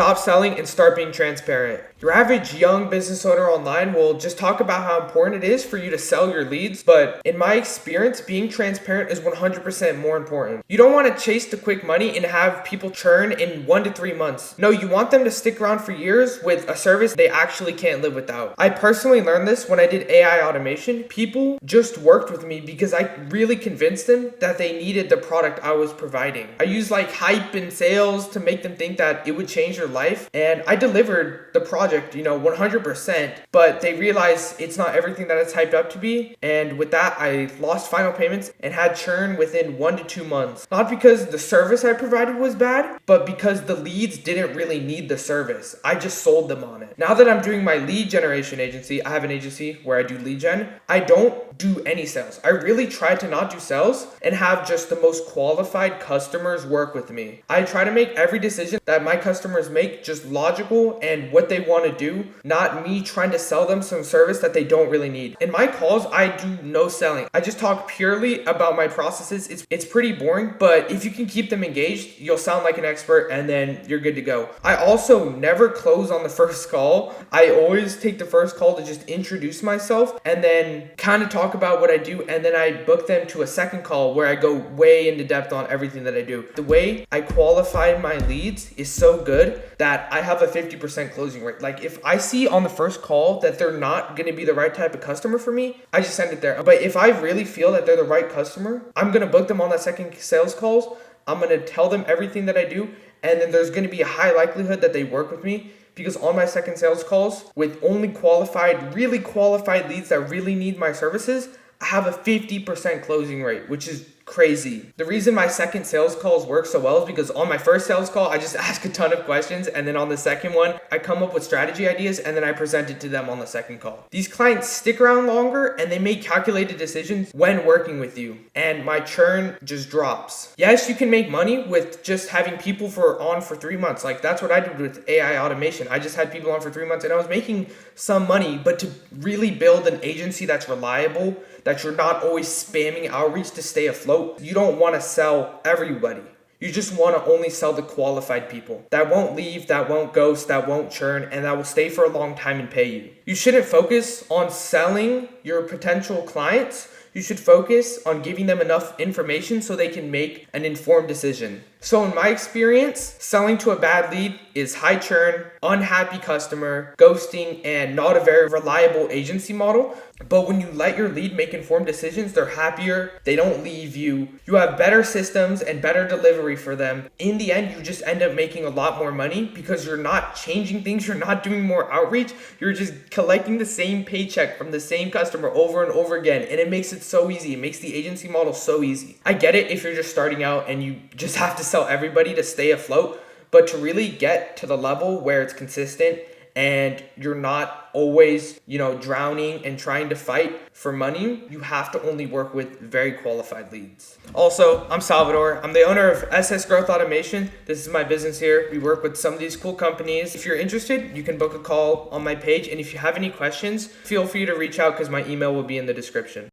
Stop selling and start being transparent. Your average young business owner online will just talk about how important it is for you to sell your leads, but in my experience, being transparent is 100% more important. You don't want to chase the quick money and have people churn in 1 to 3 months. No, you want them to stick around for years with a service they actually can't live without. I personally learned this when I did AI automation. People just worked with me because I really convinced them that they needed the product I was providing. I used like hype and sales to make them think that it would change their life, and I delivered the project 100%, but they realized it's not everything that it's hyped up to be. And with that, I lost final payments and had churn within 1 to 2 months. Not because the service I provided was bad, but because the leads didn't really need the service. I just sold them on it. Now that I'm doing my lead generation agency, I have an agency where I do lead gen. I don't do any sales. I really try to not do sales and have just the most qualified customers work with me. I try to make every decision that my customers make just logical and what they want to do, not me trying to sell them some service that they don't really need. In my calls, I do no selling. I just talk purely about my processes. It's pretty boring, but if you can keep them engaged, you'll sound like an expert and then you're good to go. I also never close on the first call. I always take the first call to just introduce myself and then kind of talk about what I do, and then I book them to a second call where I go way into depth on everything that I do. The way I qualify my leads is so good that I have a 50% closing rate. Like if I see on the first call that they're not going to be the right type of customer for me, I just send it there. But if I really feel that they're the right customer, I'm going to book them on that second sales calls. I'm going to tell them everything that I do, and then there's going to be a high likelihood that they work with me, because on my second sales calls with only qualified, really qualified leads that really need my services, I have a 50% closing rate, which is crazy. The reason my second sales calls work so well is because on my first sales call, I just ask a ton of questions, and then on the second one, I come up with strategy ideas and then I present it to them on the second call. These clients stick around longer and they make calculated decisions when working with you, and my churn just drops. Yes, you can make money with just having people on for 3 months. Like that's what I did with AI automation. I just had people on for 3 months and I was making some money, but to really build an agency that's reliable, that you're not always spamming outreach to stay afloat, you don't want to sell everybody. You just want to only sell the qualified people that won't leave, that won't ghost, that won't churn, and that will stay for a long time and pay you. You shouldn't focus on selling your potential clients. You should focus on giving them enough information so they can make an informed decision. So in my experience, selling to a bad lead is high churn, unhappy customer, ghosting, and not a very reliable agency model. But when you let your lead make informed decisions, they're happier, they don't leave you, you have better systems and better delivery for them. In the end, you just end up making a lot more money because you're not changing things, you're not doing more outreach, you're just collecting the same paycheck from the same customer over and over again. And it makes it so easy. It makes the agency model so easy. I get it if you're just starting out and you just have to sell everybody to stay afloat, but to really get to the level where it's consistent and you're not always, drowning and trying to fight for money, you have to only work with very qualified leads. Also, I'm Salvador. I'm the owner of SS Growth Automation. This is my business here. We work with some of these cool companies. If you're interested, you can book a call on my page. And if you have any questions, feel free to reach out because my email will be in the description.